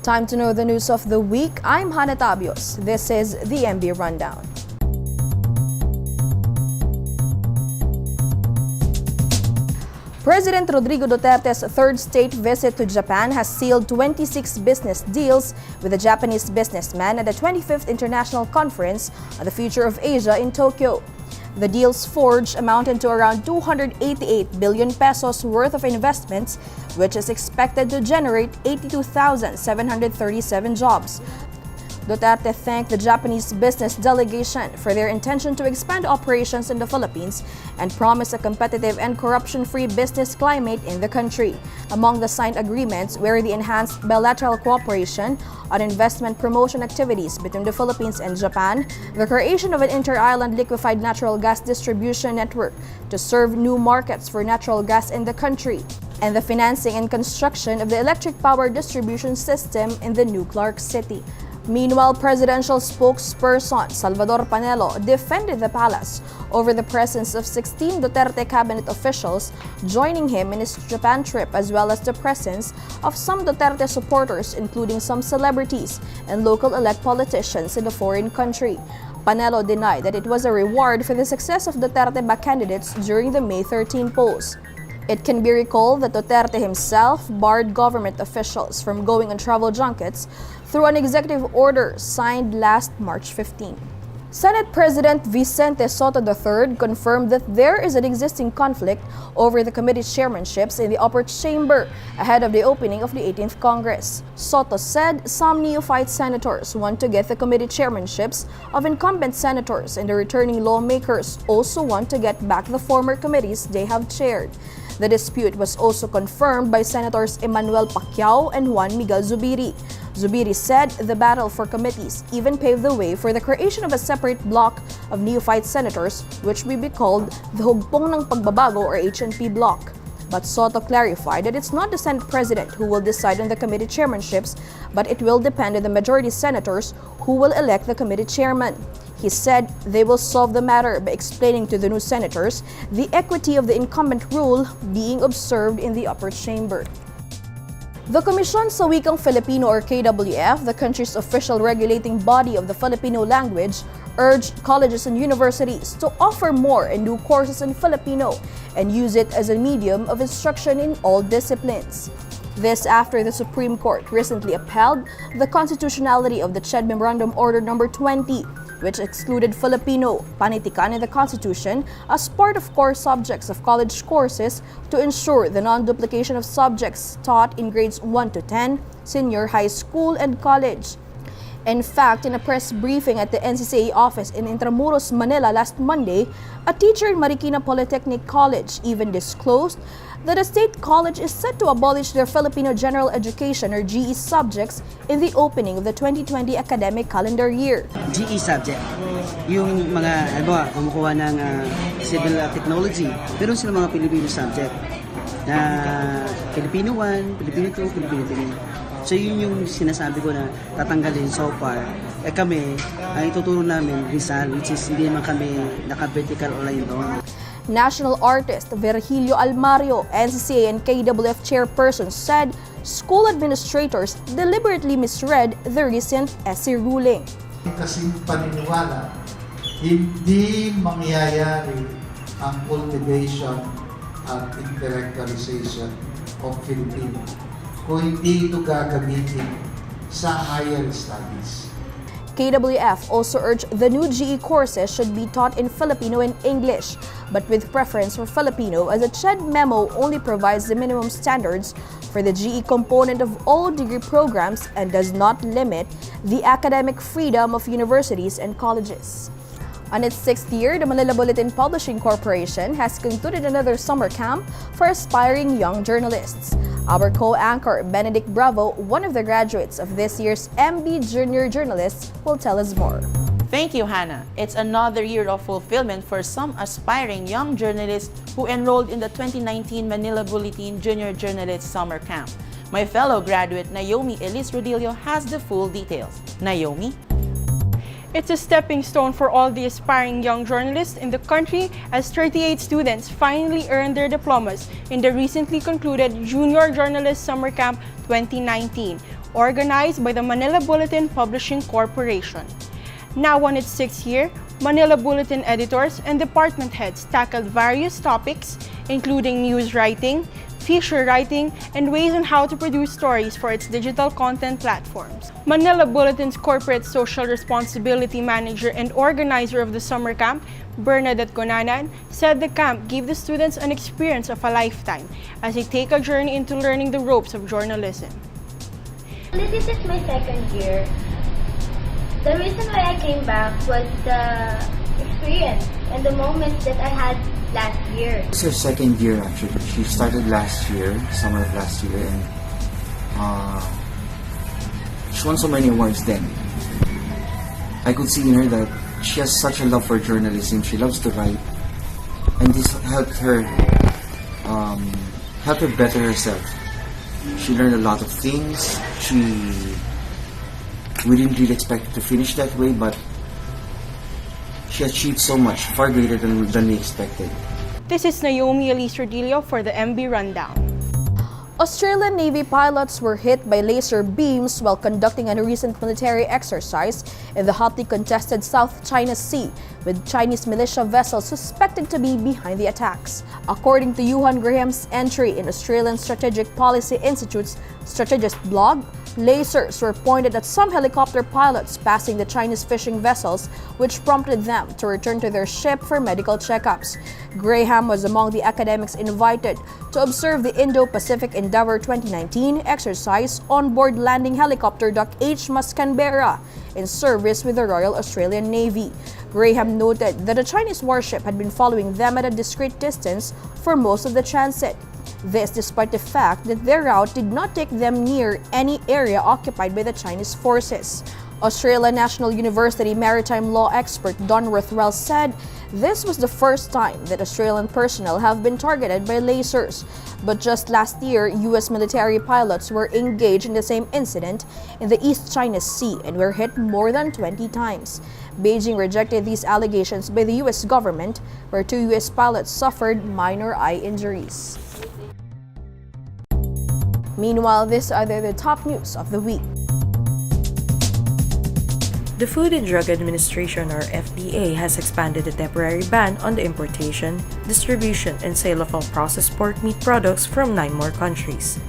Time to know the news of the week. I'm Hannah Tabios. This is the MB Rundown. President Rodrigo Duterte's third state visit to Japan has sealed 26 business deals with a Japanese businessman at the 25th International Conference on the Future of Asia in Tokyo. The deals forged amounted to around 288 billion pesos worth of investments, which is expected to generate 82,737 jobs. Duterte thanked the Japanese business delegation for their intention to expand operations in the Philippines and promised a competitive and corruption-free business climate in the country. Among the signed agreements were the enhanced bilateral cooperation on investment promotion activities between the Philippines and Japan, the creation of an inter-island liquefied natural gas distribution network to serve new markets for natural gas in the country, and the financing and construction of the electric power distribution system in the new Clark City. Meanwhile, presidential spokesperson Salvador Panelo defended the palace over the presence of 16 Duterte cabinet officials joining him in his Japan trip, as well as the presence of some Duterte supporters, including some celebrities and local elect politicians in the foreign country. Panelo denied that it was a reward for the success of Duterte-backed candidates during the May 13 polls. It can be recalled that Duterte himself barred government officials from going on travel junkets through an executive order signed last March 15. Senate President Vicente Sotto III confirmed that there is an existing conflict over the committee chairmanships in the upper chamber ahead of the opening of the 18th Congress. Sotto said some neophyte senators want to get the committee chairmanships of incumbent senators, and the returning lawmakers also want to get back the former committees they have chaired. The dispute was also confirmed by Senators Emmanuel Pacquiao and Juan Miguel Zubiri. Zubiri said the battle for committees even paved the way for the creation of a separate bloc of neophyte senators, which will be called the Hugpong ng Pagbabago or HNP bloc. But Sotto clarified that it's not the Senate President who will decide on the committee chairmanships, but it will depend on the majority senators who will elect the committee chairman. He said they will solve the matter by explaining to the new senators the equity of the incumbent rule being observed in the upper chamber. The Komisyon sa Wikang Filipino or KWF, the country's official regulating body of the Filipino language, urged colleges and universities to offer more and new courses in Filipino and use it as a medium of instruction in all disciplines. This after the Supreme Court recently upheld the constitutionality of the CHED Memorandum Order No. 20, which excluded Filipino panitikan in the Constitution as part of core subjects of college courses to ensure the non-duplication of subjects taught in grades 1 to 10, senior high school, and college. In fact, in a press briefing at the NCCA office in Intramuros, Manila last Monday, a teacher in Marikina Polytechnic College even disclosed that a state college is set to abolish their Filipino General Education or GE subjects in the opening of the 2020 academic calendar year. GE subject, yung mga kumukuha ng civil technology, pero sila mga Filipino subject na Filipino 1, Filipino 2, Filipino 3. So yun yung sinasabi ko na tatanggalin so far. Kami, ang ituturo namin Rizal, which is hindi naman kami naka-vertical line doon. National artist Virgilio Almario, NCCA and KWF chairperson, said school administrators deliberately misread the recent SC ruling. Kasing paniniwala, hindi mangyayari ang cultivation at intellectualization of Filipino kung hindi ito gagamitin sa higher studies. KWF also urged the new GE courses should be taught in Filipino and English, but with preference for Filipino, as a CHED memo only provides the minimum standards for the GE component of all degree programs and does not limit the academic freedom of universities and colleges. On its 6th year, the Manila Bulletin Publishing Corporation has concluded another summer camp for aspiring young journalists. Our co-anchor, Benedict Bravo, one of the graduates of this year's MB Junior Journalists, will tell us more. Thank you, Hannah. It's another year of fulfillment for some aspiring young journalists who enrolled in the 2019 Manila Bulletin Junior Journalist Summer Camp. My fellow graduate, Naomi Elise Rodillo, has the full details. Naomi? It's a stepping stone for all the aspiring young journalists in the country as 38 students finally earned their diplomas in the recently concluded Junior Journalist Summer Camp 2019. organized by the Manila Bulletin Publishing Corporation. Now on its 6th year, Manila Bulletin editors and department heads tackled various topics, including news writing, feature writing, and ways on how to produce stories for its digital content platforms. Manila Bulletin's corporate social responsibility manager and organizer of the summer camp, Bernadette Conanan, said the camp gave the students an experience of a lifetime as they take a journey into learning the ropes of journalism. This is my second year. The reason why I came back was the experience and the moments that I had last year. It's her second year actually. She started last year, summer of last year, and she won so many awards then. I could see in her that she has such a love for journalism. She loves to write, and this helped her better herself. She learned a lot of things. We didn't really expect to finish that way, but she achieved so much, far greater than we expected. This is Naomi Elise Rodillo for the MB Rundown. Australian Navy pilots were hit by laser beams while conducting a recent military exercise in the hotly contested South China Sea, with Chinese militia vessels suspected to be behind the attacks. According to Johan Graham's entry in Australian Strategic Policy Institute's Strategist blog, lasers were pointed at some helicopter pilots passing the Chinese fishing vessels, which prompted them to return to their ship for medical checkups. Graham was among the academics invited to observe the Indo-Pacific Endeavour 2019 exercise on board landing helicopter Duck HMAS Canberra in service with the Royal Australian Navy. Graham noted that a Chinese warship had been following them at a discreet distance for most of the transit. This despite the fact that their route did not take them near any area occupied by the Chinese forces. Australia National University maritime law expert Don Rothwell said this was the first time that Australian personnel have been targeted by lasers. But just last year, U.S. military pilots were engaged in the same incident in the East China Sea and were hit more than 20 times. Beijing rejected these allegations by the U.S. government, where 2 U.S. pilots suffered minor eye injuries. Meanwhile, these are the top news of the week. The Food and Drug Administration, or FDA, has expanded the temporary ban on the importation, distribution, and sale of all processed pork meat products from 9 more countries.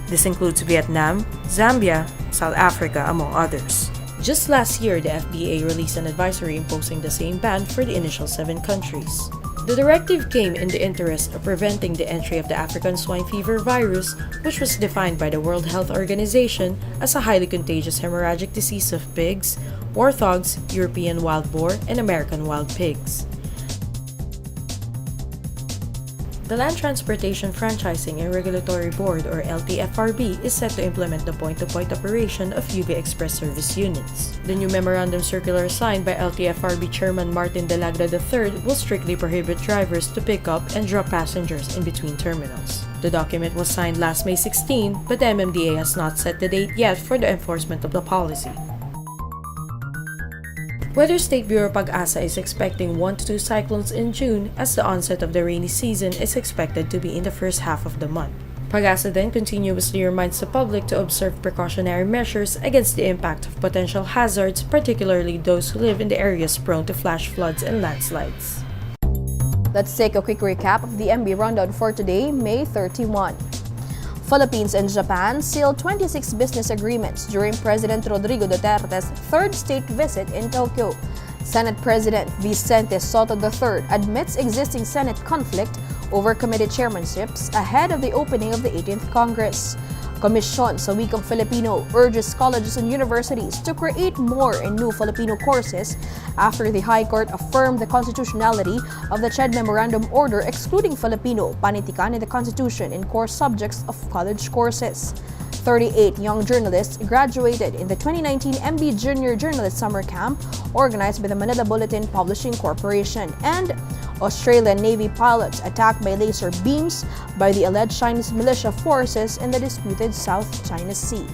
This includes Vietnam, Zambia, South Africa, among others. Just last year, the FDA released an advisory imposing the same ban for the initial 7 countries. The directive came in the interest of preventing the entry of the African swine fever virus, which was defined by the World Health Organization as a highly contagious hemorrhagic disease of pigs, warthogs, European wild boar, and American wild pigs. The Land Transportation Franchising and Regulatory Board, or LTFRB, is set to implement the point-to-point operation of UV Express service units. The new memorandum circular signed by LTFRB Chairman Martin De Lagra III will strictly prohibit drivers to pick up and drop passengers in between terminals. The document was signed last May 16, but the MMDA has not set the date yet for the enforcement of the policy. Weather State Bureau Pag-asa is expecting 1 to 2 cyclones in June, as the onset of the rainy season is expected to be in the first half of the month. Pag-asa then continuously reminds the public to observe precautionary measures against the impact of potential hazards, particularly those who live in the areas prone to flash floods and landslides. Let's take a quick recap of the MB Rundown for today, May 31. Philippines and Japan sealed 26 business agreements during President Rodrigo Duterte's third state visit in Tokyo. Senate President Vicente Sotto III admits existing Senate conflict over committee chairmanships ahead of the opening of the 18th Congress. Komisyon sa Wikang Filipino urges colleges and universities to create more and new Filipino courses after the High Court affirmed the constitutionality of the CHED Memorandum Order excluding Filipino panitikan in the Constitution in core subjects of college courses. 38 young journalists graduated in the 2019 MB Junior Journalist Summer Camp organized by the Manila Bulletin Publishing Corporation, and Australian Navy pilots attacked by laser beams by the alleged Chinese militia forces in the disputed South China Sea.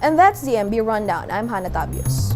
And that's the MB Rundown. I'm Hannah Tabios.